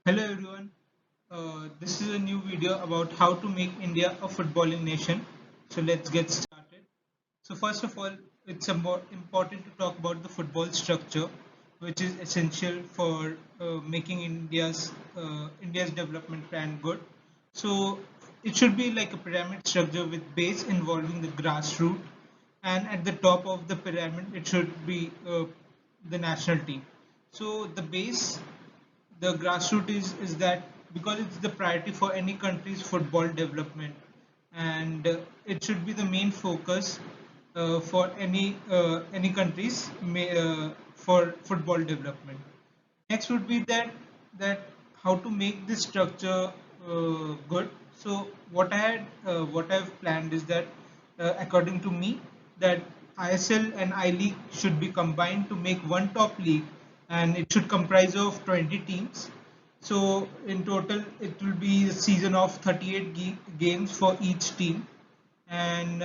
Hello everyone. This is a new video about how to make India a footballing nation. So let's get started. So first of all, it's important to talk about the football structure, which is essential for making India's development plan good. So it should be like a pyramid structure with base involving the grassroots, and at the top of the pyramid it should be the national team. So the grassroots is that because it's the priority for any country's football development, and it should be the main focus for any countries for football development. Next would be that how to make this structure good. So what I've planned is that according to me, that ISL and I League should be combined to make one top league, and it should comprise of 20 teams. So in total, it will be a season of 38 games for each team, and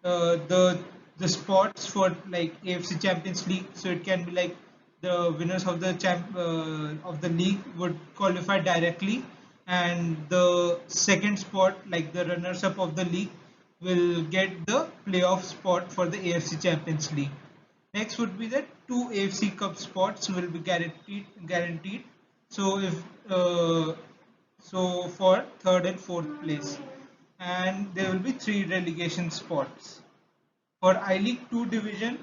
the spots for like AFC Champions League. So it can be like the winners of the league would qualify directly, and the second spot, like the runners up of the league, will get the playoff spot for the AFC Champions League. Next would be that two AFC Cup spots will be guaranteed. So if so for third and fourth place, and there will be three relegation spots for I League 2 division,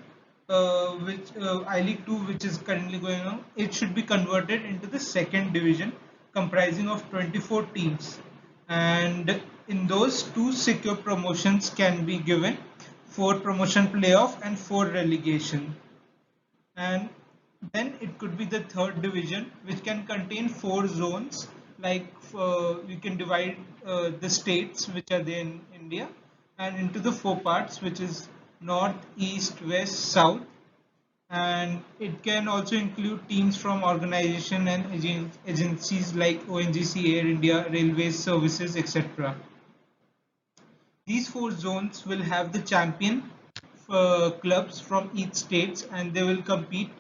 which I League 2, which is currently going on. It should be converted into the second division, comprising of 24 teams, and in those, two secure promotions can be given, four promotion playoff and four relegation. And then it could be the third division, which can contain four zones. Like we can divide the states which are there in India and into the four parts, which is north, east, west, south. And it can also include teams from organization and agencies like ONGC, Air India, Railways Services, etc. These four zones will have the champion clubs from each states, and they will compete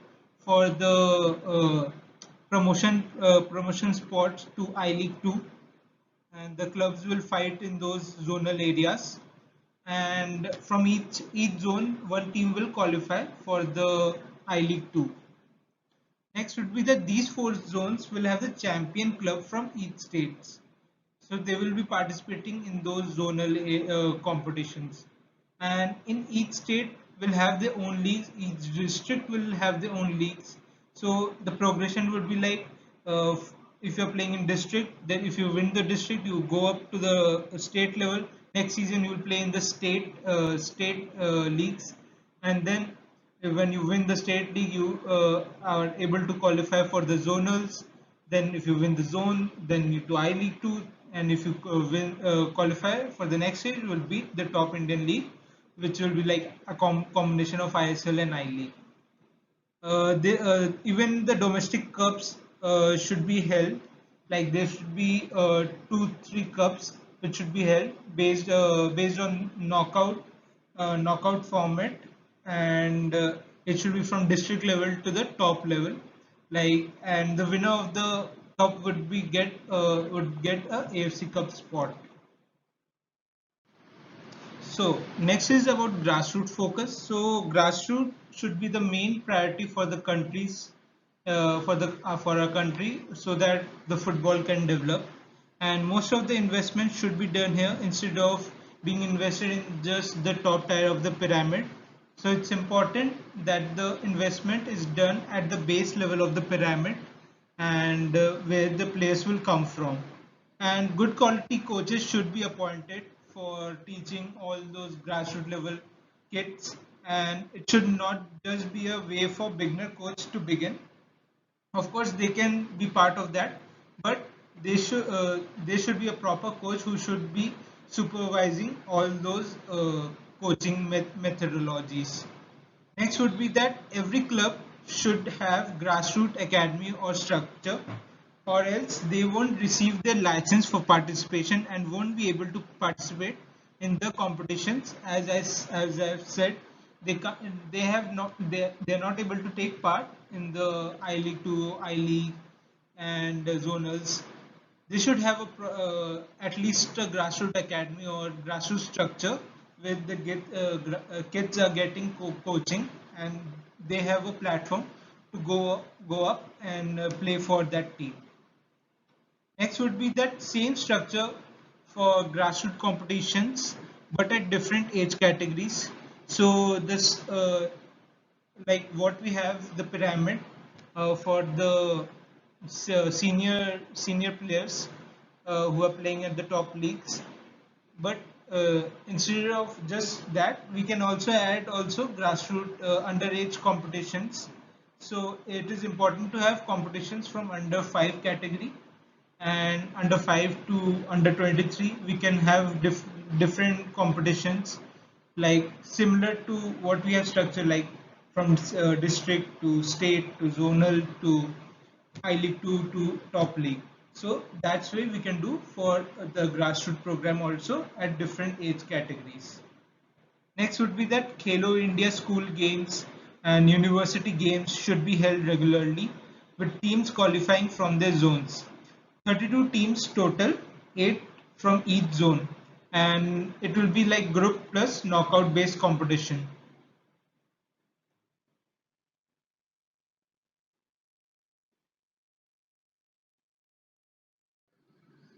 for the promotion spots to I League 2, and the clubs will fight in those zonal areas. And from each zone, one team will qualify for the I League 2. Next would be that these four zones will have the champion club from each states. So they will be participating in those zonal competitions. And in each state will have their own leagues. Each district will have their own leagues. So the progression would be like, uh, if you're playing in district, then if you win the district, you go up to the state level. Next season you will play in the state leagues, and then when you win the state league, you are able to qualify for the zonals. Then if you win the zone, then you to I League 2, and if you qualify for the next stage, it will be the top Indian league, which will be like a combination of ISL and I League. Even the domestic cups should be held. Like there should be two, three cups which should be held based on knockout format, and it should be from district level to the top level. Like, and the winner of the cup would get a AFC Cup spot. So next is about grassroots focus. So grassroots should be the main priority for the countries, for our country, so that the football can develop. And most of the investment should be done here instead of being invested in just the top tier of the pyramid. So it's important that the investment is done at the base level of the pyramid, and where the players will come from. And good quality coaches should be appointed for teaching all those grassroots level kids. And it should not just be a way for beginner coach to begin. Of course, they can be part of that, but there should be a proper coach who should be supervising all those coaching methodologies. Next would be that every club should have grassroots academy or structure, or else they won't receive their license for participation and won't be able to participate in the competitions. As I've said, they are not able to take part in the I League 2, I League, and zonals. They should have at least a grassroots academy or grassroots structure where kids are getting coaching, and they have a platform to go up and play for that team. Next would be that same structure for grassroots competitions, but at different age categories. So this, like what we have, the pyramid for the senior players who are playing at the top leagues. But instead of just that, we can also add also grassroots underage competitions. So it is important to have competitions from under 5 category, and under 5 to under 23 we can have different competitions, like similar to what we have structured, like from district to state to zonal to high league to top league. So that's way we can do for the grassroots program also at different age categories. Next would be that Khelo India school games and university games should be held regularly with teams qualifying from their zones. 32 teams total, 8 from each zone, and it will be like group plus knockout based competition.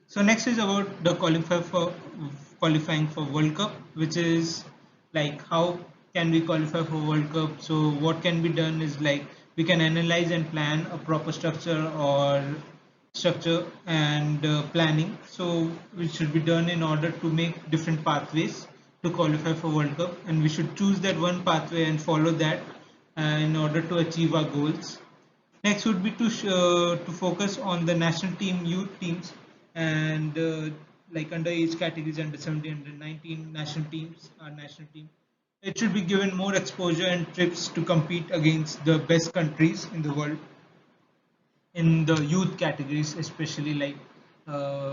So next is about the qualifying for World Cup, which is like how can we qualify for World Cup. So what can be done is like we can analyze and plan a proper structure and planning. So which should be done in order to make different pathways to qualify for World Cup, and we should choose that one pathway and follow that in order to achieve our goals. Next would be to focus on the national team, youth teams, and like underage categories, under 17, under 19 national teams, our national team. It should be given more exposure and trips to compete against the best countries in the world in the youth categories, especially like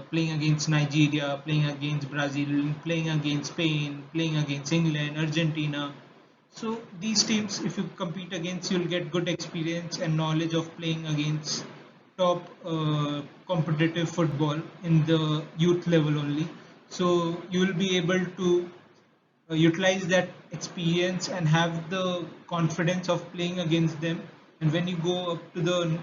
playing against Nigeria, playing against Brazil, playing against Spain, playing against England, Argentina. So these teams, if you compete against, you'll get good experience and knowledge of playing against top competitive football in the youth level only. So you will be able to utilize that experience and have the confidence of playing against them. And when you go up to the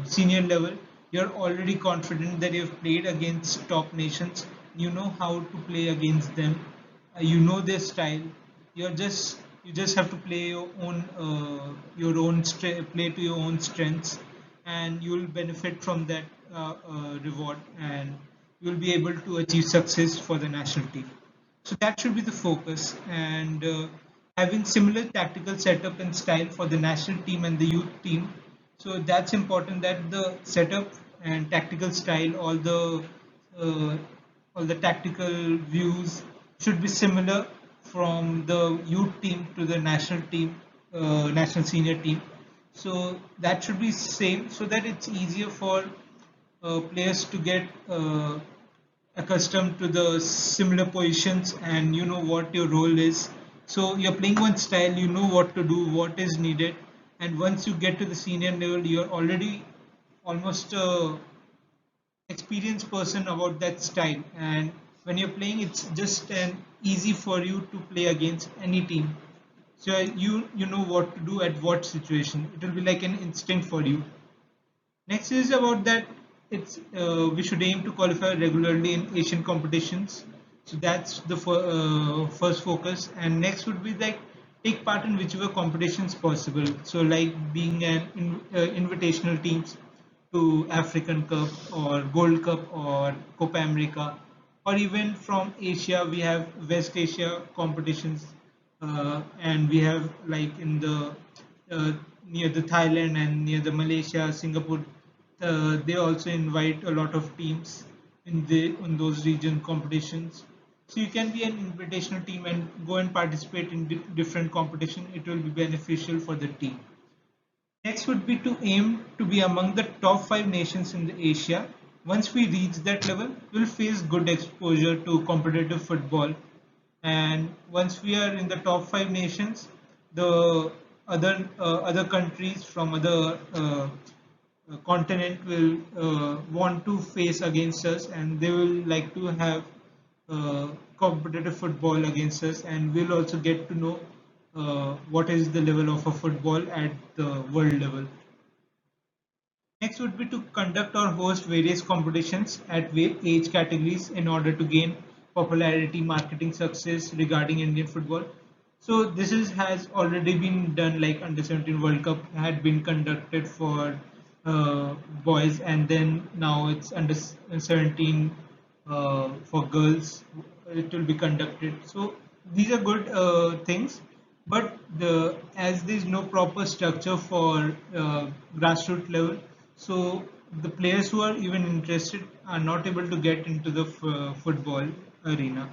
senior level, you're already confident that you've played against top nations. You know how to play against them. You know their style. You just have to play play to your own strengths, and you will benefit from that reward, and you will be able to achieve success for the national team. So that should be the focus, and having similar tactical setup and style for the national team and the youth team. So that's important that the setup and tactical style, uh, all the tactical views should be similar from the youth team to the national team, national senior team. So that should be same, so that it's easier for players to get accustomed to the similar positions, and you know what your role is. So you're playing one style, you know what to do, what is needed, and once you get to the senior level, you're already almost a experienced person about that style. And when you're playing, it's just an easy for you to play against any team. So you know what to do at what situation. It will be like an instinct for you. Next is about that it's we should aim to qualify regularly in Asian competitions. So that's the first focus. And next would be like take part in whichever competitions possible. So like being an invitational teams to African Cup or Gold Cup or Copa America, or even from Asia we have West Asia competitions, and we have like in the uh, near the Thailand and near the Malaysia, Singapore. They also invite a lot of teams in those region competitions. So you can be an invitational team and go and participate in different competition. It will be beneficial for the team. Next would be to aim to be among the top 5 nations in the Asia. Once we reach that level, we'll face good exposure to competitive football. And once we are in the top 5 nations, the other countries from other continent will want to face against us, and they will like to have competitive football against us, and we'll also get to know what is the level of a football at the world level. Next would be to conduct or host various competitions at age categories in order to gain popularity, marketing success regarding Indian football. So this has already been done, like under 17 World Cup had been conducted for boys, and then now it's under 17 for girls. It will be conducted. So these are good things, but as there is no proper structure for grassroots level, so the players who are even interested are not able to get into the football arena.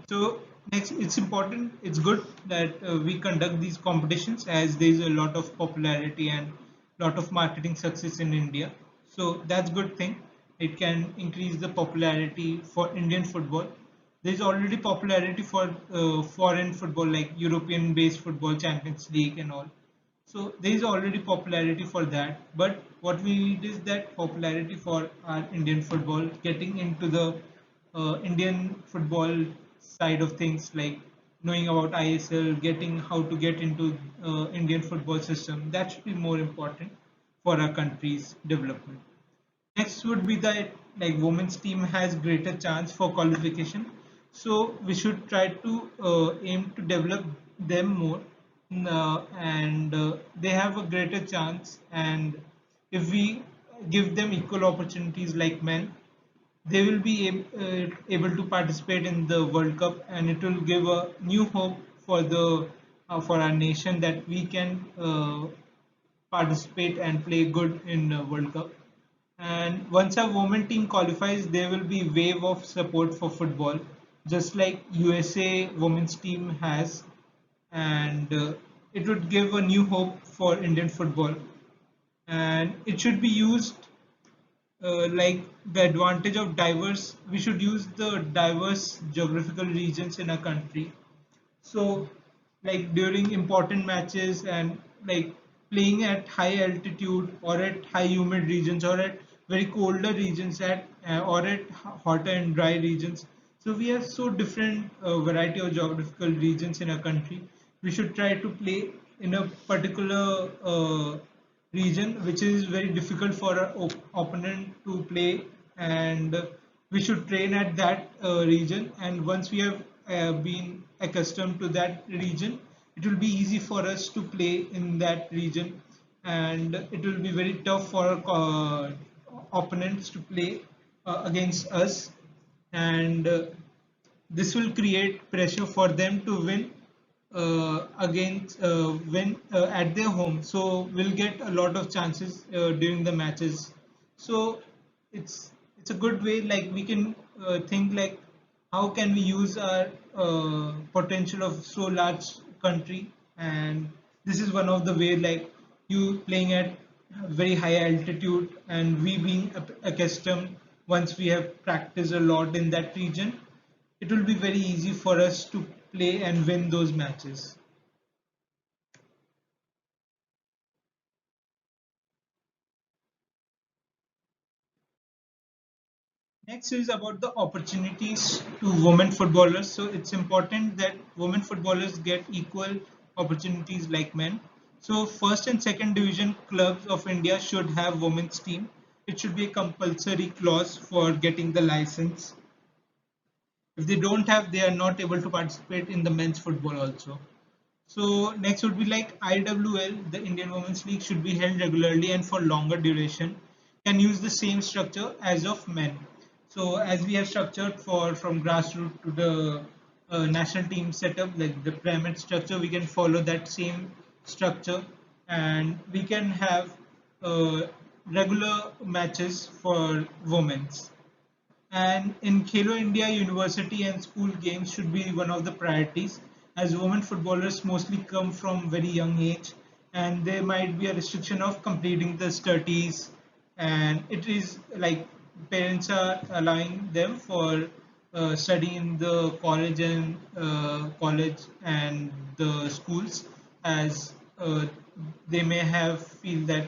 So next, it's important. It's good that we conduct these competitions, as there is a lot of popularity and lot of marketing success in India. So that's good thing. It can increase the popularity for Indian football. There is already popularity for foreign football, like European-based football, Champions League, and all. So there is already popularity for that, but what we need is that popularity for our Indian football, getting into the Indian football side of things, like knowing about ISL, getting how to get into Indian football system. That should be more important for our country's development. Next would be that like women's team has greater chance for qualification, so we should try to aim to develop them more, and they have a greater chance. And if we give them equal opportunities like men, they will be able to participate in the World Cup, and it will give a new hope for the for our nation that we can participate and play good in the World Cup. And once a women team qualifies, there will be wave of support for football, just like USA women's team has, and it would give a new hope for Indian football. And it should be used like the advantage of diverse. We should use the diverse geographical regions in a country, so, like during important matches and like playing at high altitude or at high humid regions or at very colder regions or at hotter and dry regions. So we have so different variety of geographical regions in a country. We should try to play in a particular region which is very difficult for our opponent to play, and we should train at that region. And once we have been accustomed to that region, it will be easy for us to play in that region, and it will be very tough for opponents to play against us. And this will create pressure for them to win against win at their home. So we'll get a lot of chances during the matches. So it's a good way. Like we can think like how can we use our potential of so large country, and this is one of the way, like you playing at very high altitude and we being accustomed. Once we have practiced a lot in that region, it will be very easy for us to play and win those matches. Next is about the opportunities to women footballers. So it's important that women footballers get equal opportunities like men. So first and second division clubs of India should have women's team. It should be a compulsory clause for getting the license. If they don't have, they are not able to participate in the men's football also. So next would be like IWL, the Indian Women's League should be held regularly and for longer duration. Can use the same structure as of men. So as we have structured for from grassroots to the national team setup, like the pyramid structure, we can follow that same structure, and we can have uh, regular matches for women's. And in Khelo India, university and school games should be one of the priorities, as women footballers mostly come from very young age, and there might be a restriction of completing the studies. And it is like parents are allowing them for studying in the college and the schools, as they may have feel that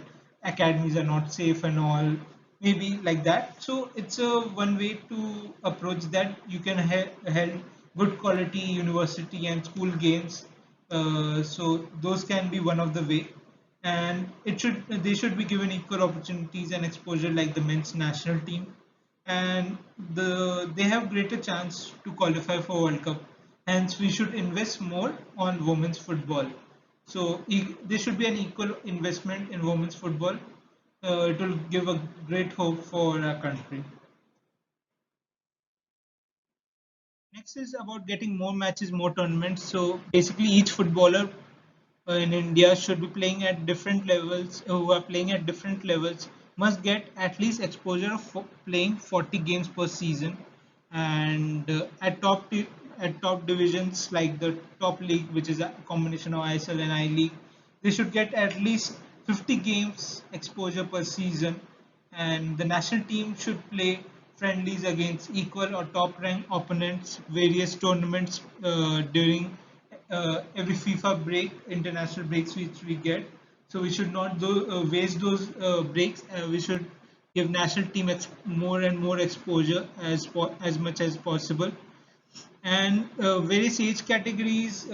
academies are not safe and all, maybe like that. So it's a one way to approach that. You can held good quality university and school games. So those can be one of the way, and it should they should be given equal opportunities and exposure like the men's national team, and they have greater chance to qualify for World Cup. Hence, we should invest more on women's football. So there should be an equal investment in women's football. It will give a great hope for our country. Next is about getting more matches, more tournaments. So basically, each footballer in India should be playing at different levels, who are playing at different levels must get at least exposure of playing 40 games per season, and at top divisions like the top league, which is a combination of ISL and I League, they should get at least 50 games exposure per season, and the national team should play friendlies against equal or top ranked opponents, various tournaments during every FIFA break, international breaks which we get. So we should not waste those breaks. We should give national team more and more exposure as much as possible, and various age categories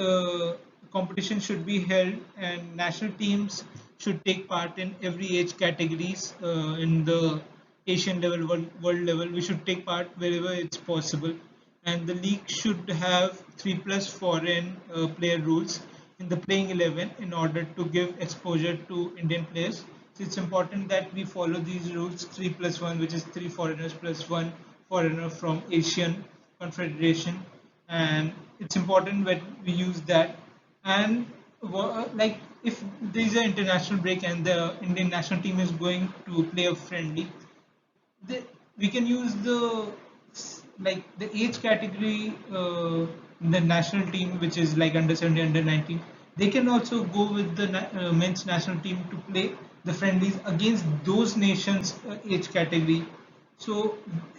competition should be held, and national teams should take part in every age categories in the Asian level, world level. We should take part wherever it's possible, and the league should have 3+ foreign player rules in the playing 11 in order to give exposure to Indian players. So it's important that we follow these rules: 3+1, which is three foreigners plus one foreigner from Asian Confederation, and it's important that we use that. And like if there is an international break and the Indian national team is going to play a friendly, the, we can use the age category in the national team, which is like under 17, under 19. They can also go with the men's national team to play the friendlies against those nations age category. So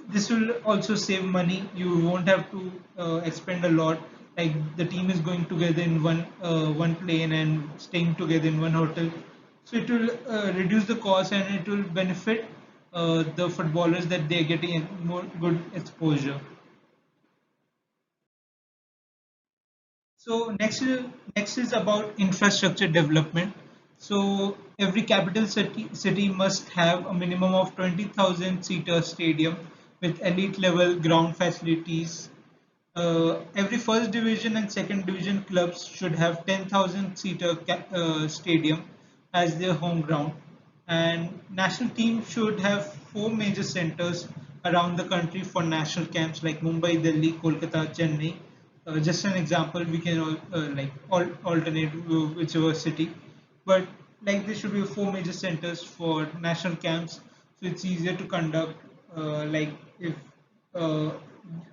this will also save money. You won't have to expend a lot. Like the team is going together in one plane and staying together in one hotel. So it will reduce the cost, and it will benefit the footballers that they are getting more good exposure. So next is about infrastructure development. So every capital city must have a minimum of 20,000 seater stadium with elite level ground facilities. Every first division and second division clubs should have 10,000 seater stadium as their home ground, and national team should have four major centers around the country for national camps like Mumbai, Delhi, Kolkata, Chennai. Just an example, we can alternate whichever city, but like there should be four major centers for national camps, so it's easier to conduct. Like if uh,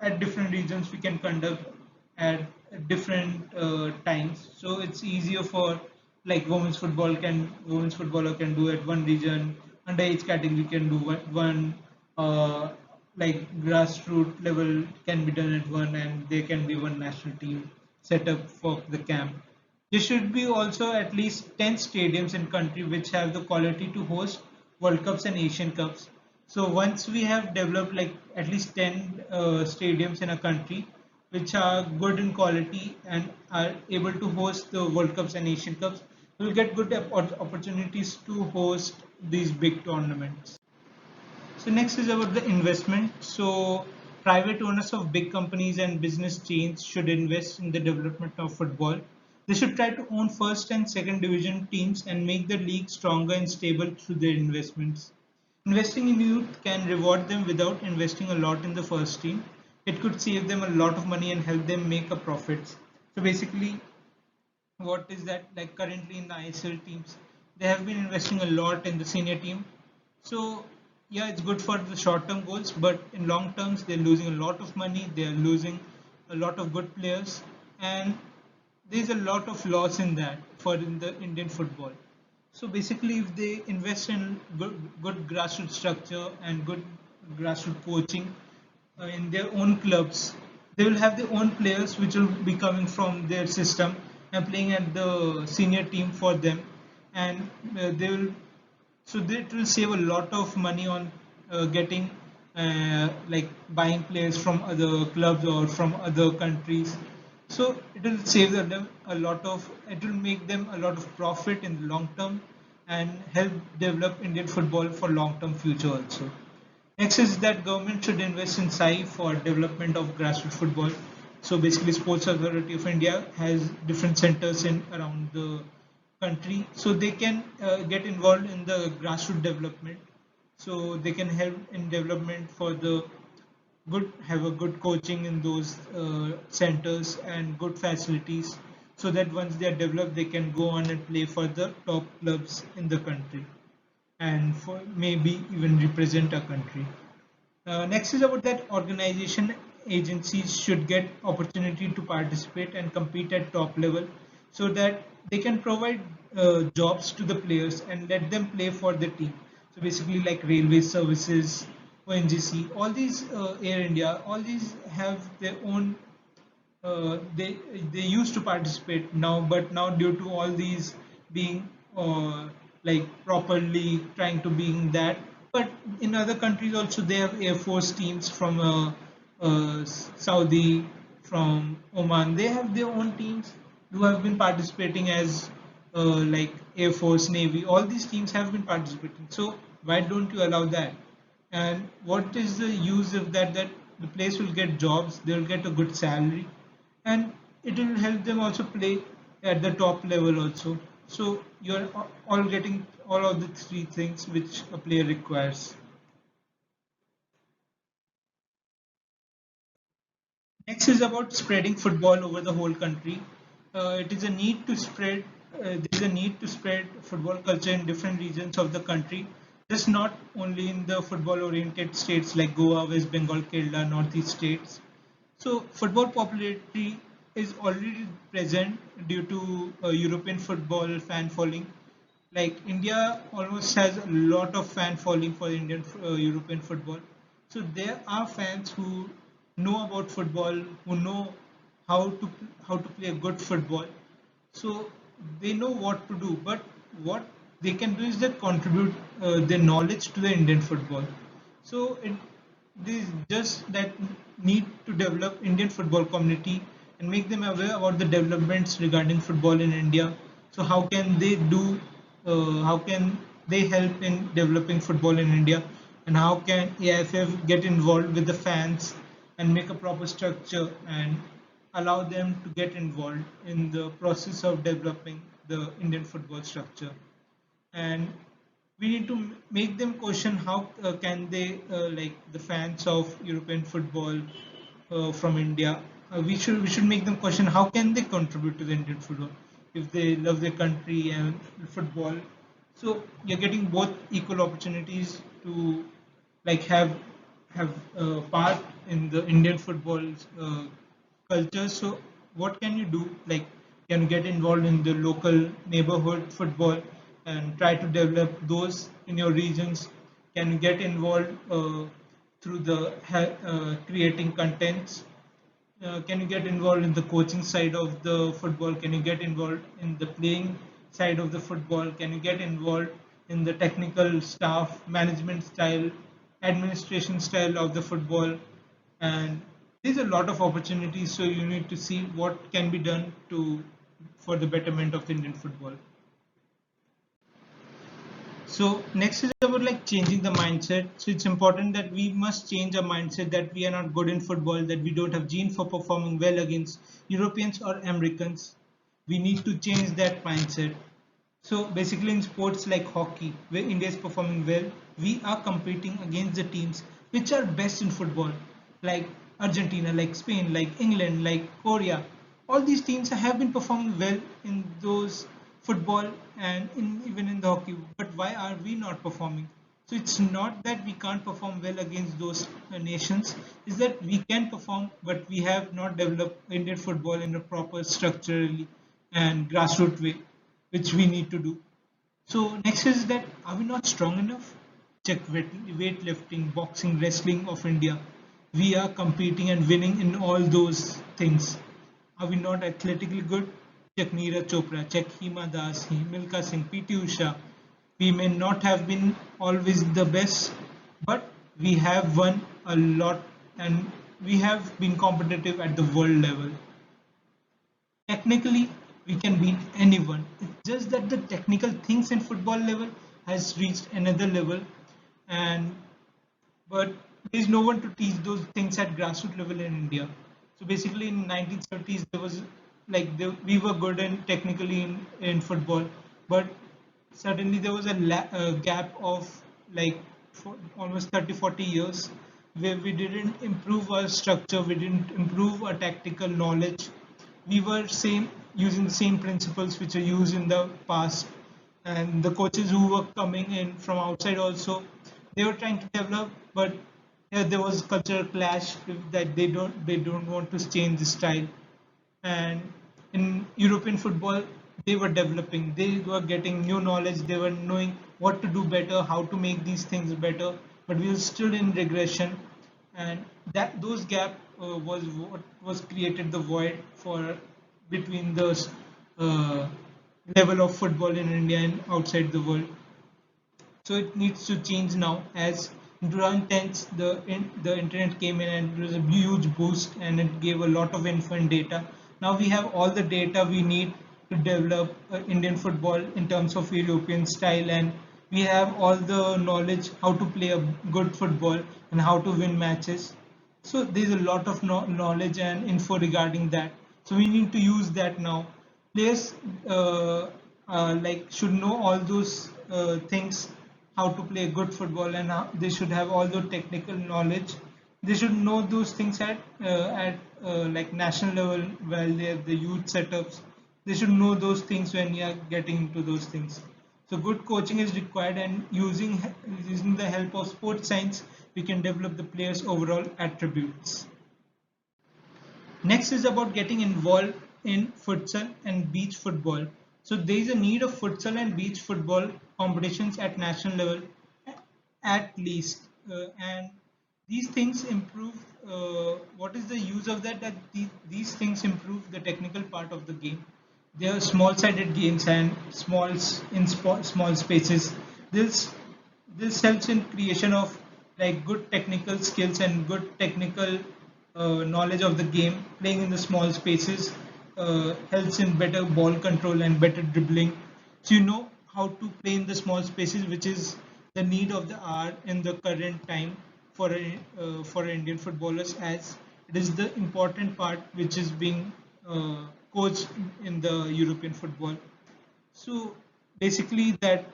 at different regions we can conduct at different times, so it's easier for like women's footballer can do at one region, underage category can do one, uh, like grassroots level can be done at one, and there can be one national team set up for the camp. There should be also at least 10 stadiums in country which have the quality to host World Cups and Asian Cups. So once we have developed like at least 10 stadiums in a country which are good in quality and are able to host the World Cups and Asian Cups, we'll get good opportunities to host these big tournaments. So next is about the investment. So private owners of big companies and business chains should invest in the development of football. They should try to own first and second division teams and make the league stronger and stable through their investments. Investing in youth can reward them without investing a lot in the first team. It could save them a lot of money and help them make a profit. So basically, what is that, like currently in the ISL teams, they have been investing a lot in the senior team. So yeah, it's good for the short term goals, but in long terms they're losing a lot of money, they're losing a lot of good players, and there's a lot of loss in that for in the Indian football. So basically, if they invest in good grassroots structure and good grassroots coaching in their own clubs, they will have their own players which will be coming from their system and playing at the senior team for them, and they will So that will save a lot of money on getting like buying players from other clubs or from other countries. So it will save them a lot of, it will make them a lot of profit in the long term and help develop Indian football for long term future also. Next is that government should invest in SAI for development of grassroots football. So basically, Sports Authority of India has different centers in around the country, so they can get involved in the grassroots development. So they can help in development for the good, have a good coaching in those centers and good facilities, so that once they are developed, they can go on and play for the top clubs in the country and for maybe even represent our country. Next is about that organization agencies should get opportunity to participate and compete at top level, so that they can provide jobs to the players and let them play for the team. So basically like railway services, ONGC, all these Air India, all these have their own they used to participate now, but now due to all these being like properly trying to being that, but in other countries also they have air force teams from Saudi, from Oman, they have their own teams who have been participating as like air force, navy, all these teams have been participating. So why don't you allow that? And what is the use of that? That the place will get jobs, they'll get a good salary, and it will help them also play at the top level also. So you're all getting all of the three things which a player requires. Next is about spreading football over the whole country. It is a need to spread. There is a need to spread football culture in different regions of the country, just not only in the football-oriented states like Goa, West Bengal, Kerala, Northeast states. So football popularity is already present due to European football fan following. Like India almost has a lot of fan following for Indian European football. So there are fans who know about football, who know how to how to play a good football. So they know what to do, but what they can do is that contribute their knowledge to the Indian football. So it this just that need to develop Indian football community and make them aware about the developments regarding football in India. So how can they do? How can they help in developing football in India? And how can AIFF get involved with the fans and make a proper structure and allow them to get involved in the process of developing the Indian football structure? And we need to make them question how can they like the fans of European football from India. We should make them question how can they contribute to the Indian football if they love their country and football. So you're getting both equal opportunities to like have part in the Indian football culture. So what can you do? Like, can you get involved in the local neighborhood football and try to develop those in your regions? Can you get involved through the creating contents? Can you get involved in the coaching side of the football? Can you get involved in the playing side of the football? Can you get involved in the technical staff, management style, administration style of the football? And there's a lot of opportunities. So you need to see what can be done to for the betterment of Indian football. So next is about like changing the mindset. So it's important that we must change our mindset that we are not good in football, that we don't have gene for performing well against Europeans or Americans. We need to change that mindset. So basically in sports like hockey, where India is performing well, we are competing against the teams which are best in football, like Argentina, like Spain, like England, like Korea. All these teams have been performing well in those football and even in the hockey. But why are we not performing? So it's not that we can't perform well against those nations, it's that we can perform, but we have not developed Indian football in a proper structurally and grassroots way, which we need to do. So next is that are we not strong enough? Check weightlifting, boxing, wrestling of India. We are competing and winning in all those things. Are we not athletically good? Check Neeraj Chopra, check Hima Das, Milka Singh, PT Usha. We may not have been always the best, but we have won a lot and we have been competitive at the world level. Technically, we can beat anyone. It's just that the technical things in football level has reached another level, and but there is no one to teach those things at grassroots level in India. So basically, in 1970s, there was we were good and technically in football, but suddenly there was a gap of like for almost 30-40 years where we didn't improve our structure, we didn't improve our tactical knowledge. We were same using the same principles which are used in the past, and the coaches who were coming in from outside also, they were trying to develop, but there was cultural clash that they don't want to change the style. And in European football, they were developing, they were getting new knowledge, they were knowing what to do better, how to make these things better, but we were still in regression, and that those gap was what was created the void for between the uh, level of football in India and outside the world. So it needs to change now. As in 2010s, the internet came in and it was a huge boost and it gave a lot of info and data. Now we have all the data we need to develop Indian football in terms of European style, and we have all the knowledge how to play a good football and how to win matches. So there's a lot of knowledge and info regarding that. So we need to use that now. Players should know all those things, how to play good football, and how they should have all the technical knowledge. They should know those things at national level while they're the youth setups. They should know those things when you are getting into those things. So good coaching is required, and using the help of sports science, we can develop the player's overall attributes. Next is about getting involved in futsal and beach football. So there is a need of futsal and beach football competitions at national level at least, and these things improve. What is the use of that? That these things improve the technical part of the game. They are small-sided games and small spaces. This this helps in creation of like good technical skills and good technical knowledge of the game. Playing in the small spaces helps in better ball control and better dribbling. So you know how to play in the small spaces, which is the need of the hour in the current time for Indian footballers, as it is the important part which is being coached in the European football. So basically that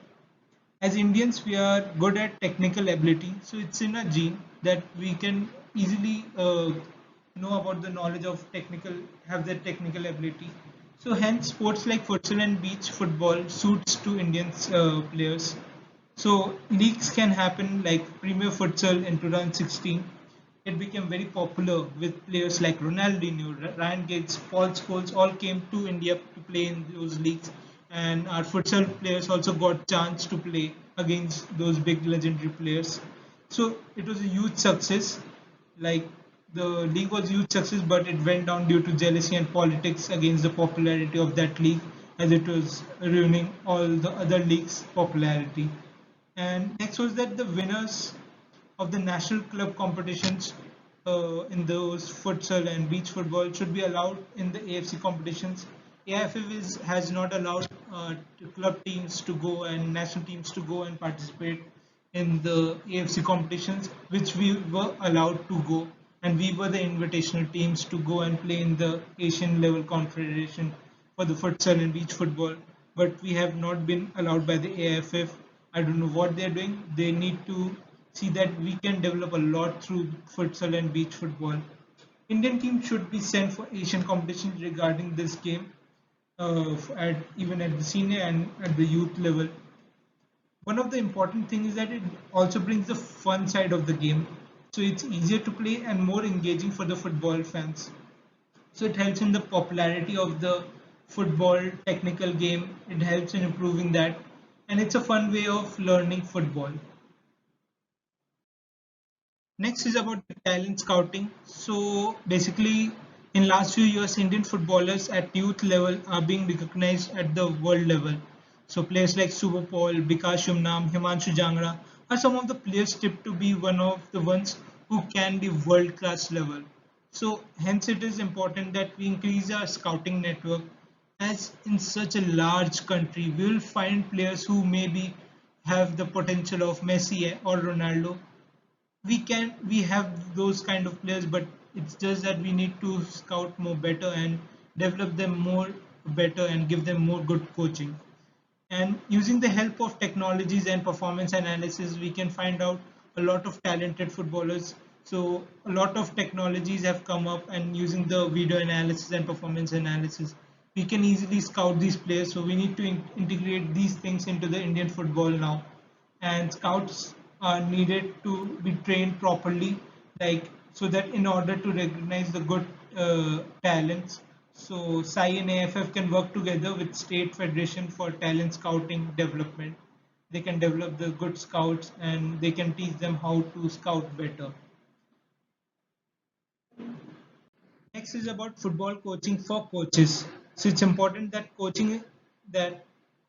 as Indians, we are good at technical ability. So it's in a gene that we can easily know about the knowledge of have that technical ability. So hence, sports like futsal and beach football suits to Indian players. So leagues can happen like Premier Futsal in 2016. It became very popular with players like Ronaldinho, Ryan Giggs, Paul Scholes all came to India to play in those leagues, and our futsal players also got chance to play against those big legendary players. So it was a huge success. Like the league was a huge success, but it went down due to jealousy and politics against the popularity of that league, as it was ruining all the other leagues' popularity. And next was that the winners of the national club competitions in those futsal and beach football should be allowed in the AFC competitions. AIFF has not allowed club teams to go and national teams to go and participate in the AFC competitions, which we were allowed to go, and we were the invitational teams to go and play in the Asian level confederation for the futsal and beach football. But we have not been allowed by the AIFF. I don't know what they're doing. They need to see that we can develop a lot through futsal and beach football. Indian team should be sent for Asian competitions regarding this game, even at the senior and at the youth level. One of the important things is that it also brings the fun side of the game. So it's easier to play and more engaging for the football fans. So it helps in the popularity of the football technical game. It helps in improving that, and it's a fun way of learning football. Next is about the talent scouting. So basically, in last few years, Indian footballers at youth level are being recognized at the world level. So players like Subha Paul, Bikash Shumnam, Himanshu Jangra are some of the players tipped to be one of the ones who can be world class level. So hence it is important that we increase our scouting network, as in such a large country we will find players who maybe have the potential of Messi or Ronaldo. We have those kind of players, but it's just that we need to scout more better and develop them more better and give them more good coaching. And using the help of technologies and performance analysis, we can find out a lot of talented footballers. So a lot of technologies have come up, and using the video analysis and performance analysis, we can easily scout these players. So we need to integrate these things into the Indian football now. And scouts are needed to be trained properly, like, so that in order to recognize the good talents, so SAI and AFF can work together with state federation for talent scouting development. They can develop the good scouts and they can teach them how to scout better. Next is about football coaching for coaches. So it's important that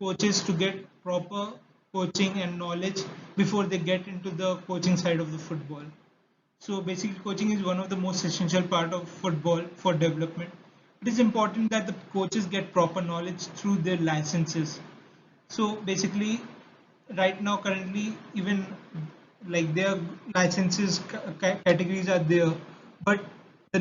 coaches to get proper coaching and knowledge before they get into the coaching side of the football. So basically, coaching is one of the most essential part of football for development. It is important that the coaches get proper knowledge through their licenses. So basically, right now, currently, even like their licenses categories are there, but the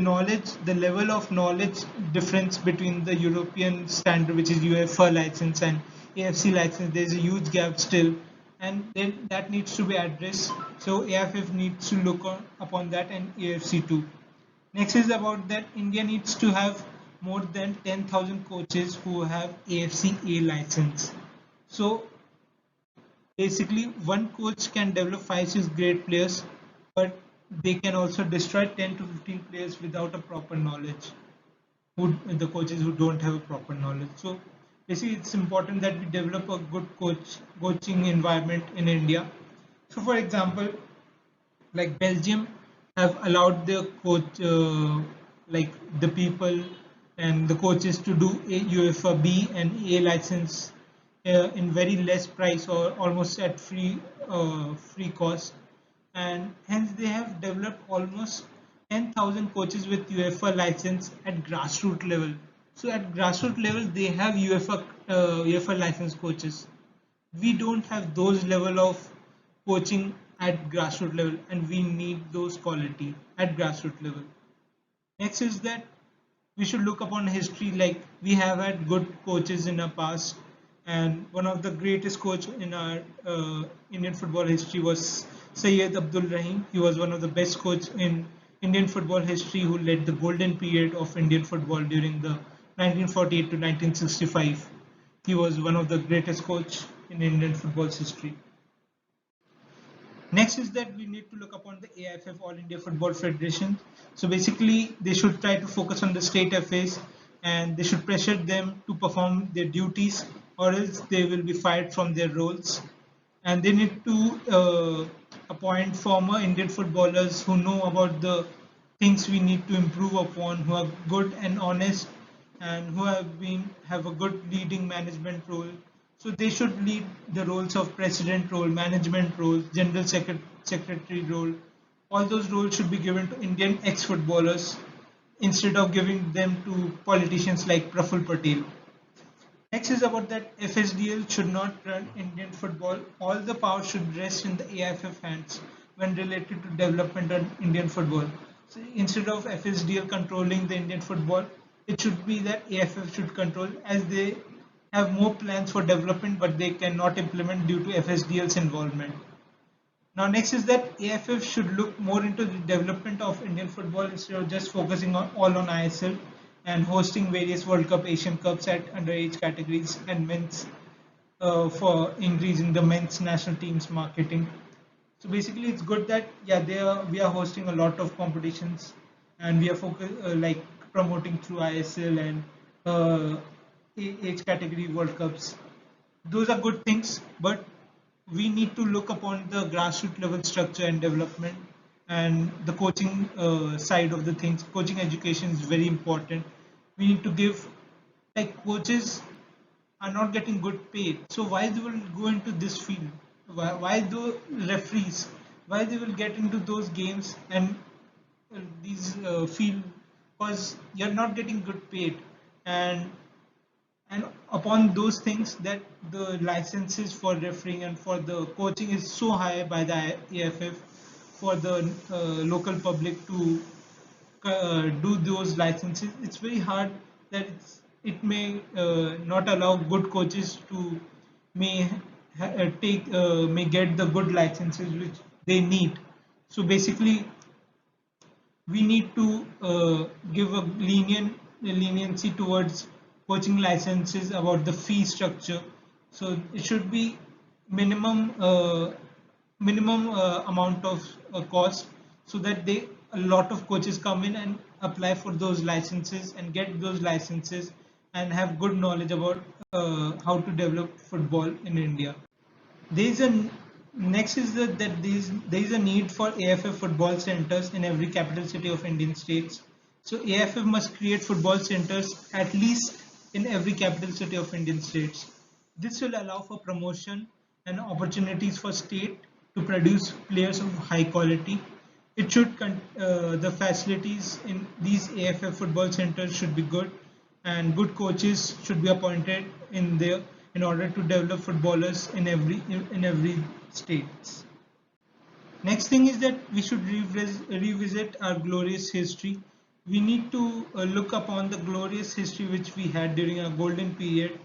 level of knowledge difference between the European standard, which is UEFA license, and AFC license, there's a huge gap still, and then that needs to be addressed. So AIFF needs to look upon that, and AFC too. Next is about that India needs to have more than 10,000 coaches who have AFC A license. So basically, one coach can develop 5 6 great players, but they can also destroy 10 to 15 players without a proper knowledge. The coaches who don't have a proper knowledge. So basically, it's important that we develop a good coaching environment in India. So, for example, like Belgium have allowed their coach, like the people and the coaches to do a UEFA B and A license in very less price or almost at free cost, and hence they have developed almost 10,000 coaches with UEFA license at grassroots level. So at grassroots level, they have UEFA license coaches. We don't have those level of coaching at grassroots level, and we need those quality at grassroots level. Next is that we should look upon history, like we have had good coaches in our past, and one of the greatest coach in our Indian football history was Sayyid Abdul Rahim. He was one of the best coach in Indian football history, who led the golden period of Indian football during the 1948 to 1965. He was one of the greatest coach in Indian football's history. Next is that we need to look upon the AIFF, All India Football Federation. So basically, they should try to focus on the state FAs, and they should pressure them to perform their duties, or else they will be fired from their roles. And they need to appoint former Indian footballers who know about the things we need to improve upon, who are good and honest, and who have a good leading management role. So they should lead the roles of president role, management role, secretary role. All those roles should be given to Indian ex-footballers instead of giving them to politicians like Praful Patel. Next is about that FSDL should not run Indian football. All the power should rest in the AIFF hands when related to development of Indian football. So instead of FSDL controlling the Indian football, it should be that AIFF should control, as they have more plans for development but they cannot implement due to FSDL's involvement. Now next is that AIFF should look more into the development of Indian football instead of just focusing on ISL and hosting various World Cup, Asian Cups at underage categories, and men's for increasing the men's national team's marketing. So basically, it's good that we are hosting a lot of competitions, and we are like promoting through ISL and uh, age category World Cups. Those are good things, but we need to look upon the grassroots level structure and development, and the coaching side of the things. Coaching education is very important. We need to give, like, coaches. are not getting good paid. So why they will go into this field? Why the referees? Why they will get into those games and these field? Because you're not getting good paid, and upon those things that the licenses for refereeing and for the coaching is so high by the AIFF for the local public to do those licenses. It's very hard that it may not allow good coaches to may may get the good licenses which they need. So basically, we need to give a leniency towards coaching licenses about the fee structure. So it should be minimum amount of cost, so that they a lot of coaches come in and apply for those licenses and get those licenses and have good knowledge about how to develop football in India. There is a next is that there is a need for AFF football centers in every capital city of Indian states. So AFF must create football centers at least in every capital city of Indian states. This will allow for promotion and opportunities for state to produce players of high quality. The facilities in these AFF football centers should be good, and good coaches should be appointed in there in order to develop footballers in every states. Next thing is that we should revisit our glorious history. We need to look upon the glorious history which we had during our golden period,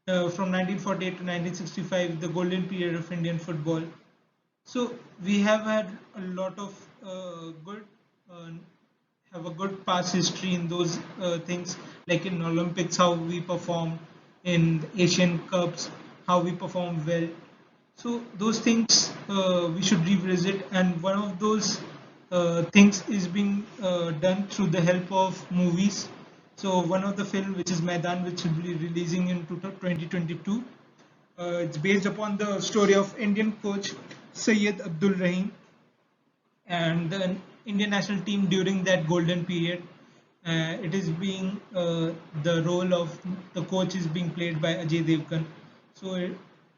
from 1948 to 1965, the golden period of Indian football. So we have had a lot of good uh, have a good past history in those things, like in Olympics how we performed, in Asian Cups how we performed well. So those things we should revisit, and one of those things is being done through the help of movies. So one of the film which is Maidan, which will be releasing in 2022, it's based upon the story of Indian coach Syed Abdul Rahim and the Indian national team during that golden period. It is being the role of the coach is being played by Ajay Devgan. So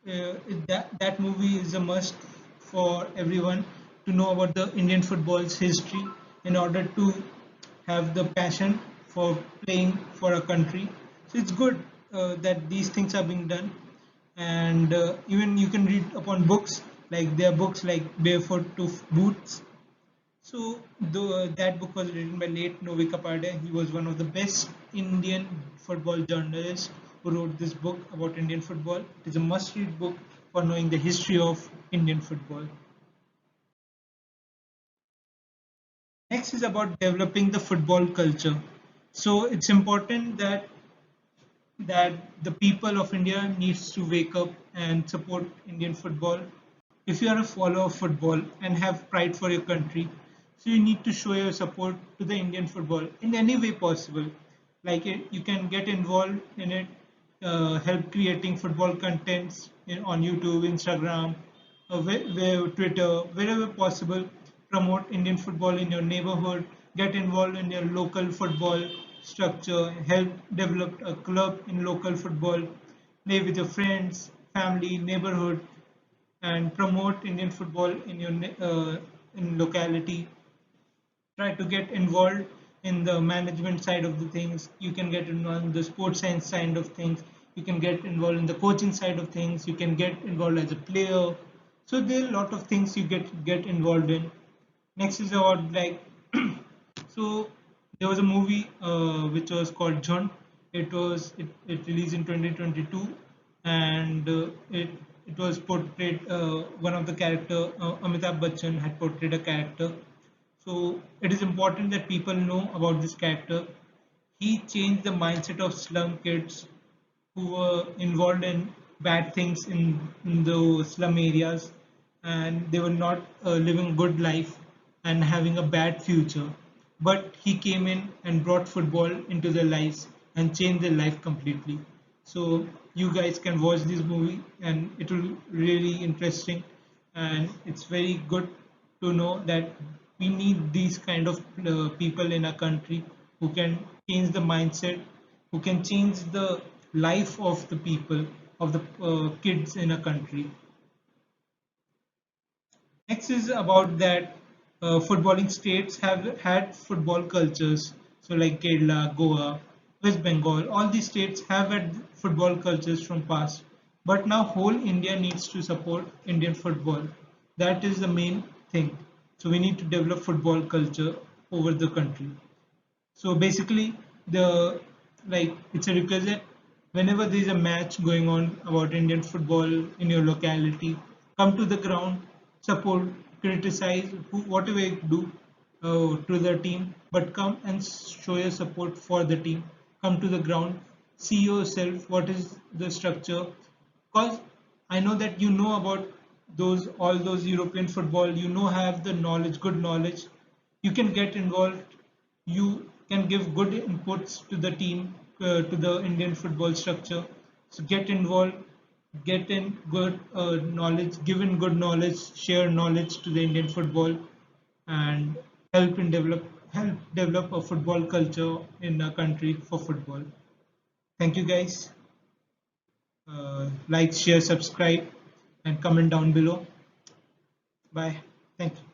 that movie is a must for everyone to know about the Indian football's history in order to have the passion for playing for a country. So it's good that these things are being done, and even you can read upon books, like there are books like Barefoot to Boots. So that book was written by late Novi Kapadia. He was one of the best Indian football journalists who wrote this book about Indian football. It is a must-read book for knowing the history of Indian football. Next is about developing the football culture. So it's important that the people of India needs to wake up and support Indian football. If you are a follower of football and have pride for your country, so you need to show your support to the Indian football in any way possible. Like you can get involved in it, help creating football contents on YouTube, Instagram, Twitter, wherever possible. Promote Indian football in your neighborhood. Get involved in your local football structure. Help develop a club in local football. Play with your friends, family, neighborhood, and promote Indian football in your in locality. Try to get involved in the management side of the things. You can get involved in the sports science side of things. You can get involved in the coaching side of things. You can get involved as a player. So there are a lot of things you get involved in. Next is about like so there was a movie which was called John. It released in 2022, and it was portrayed one of the character Amitabh Bachchan had portrayed a character. So it is important that people know about this character. He changed the mindset of slum kids who were involved in bad things in the slum areas, and they were not living a good life and having a bad future. But he came in and brought football into their lives and changed their life completely. So you guys can watch this movie, and it will really interesting, and it's very good to know that we need these kind of people in our country who can change the mindset, who can change the life of the people, of the kids in a country. Next is about that footballing states have had football cultures. So like Kerala, Goa, West Bengal, all these states have had football cultures from past. But now whole India needs to support Indian football. That is the main thing. So we need to develop football culture over the country. So basically, the like it's a requisite whenever there is a match going on about Indian football in your locality, come to the ground, support, criticize, whatever you do to the team, but come and show your support for the team. Come to the ground, see yourself what is the structure, because I know that you know about those all those European football. You know have the knowledge, good knowledge. You can get involved. You can give good inputs to the team, to the Indian football structure. So get involved, get in good knowledge, give in good knowledge, share knowledge to the Indian football, and help develop a football culture in a country for football. Thank you guys. Like, share, subscribe, and comment down below. Bye. Thank you.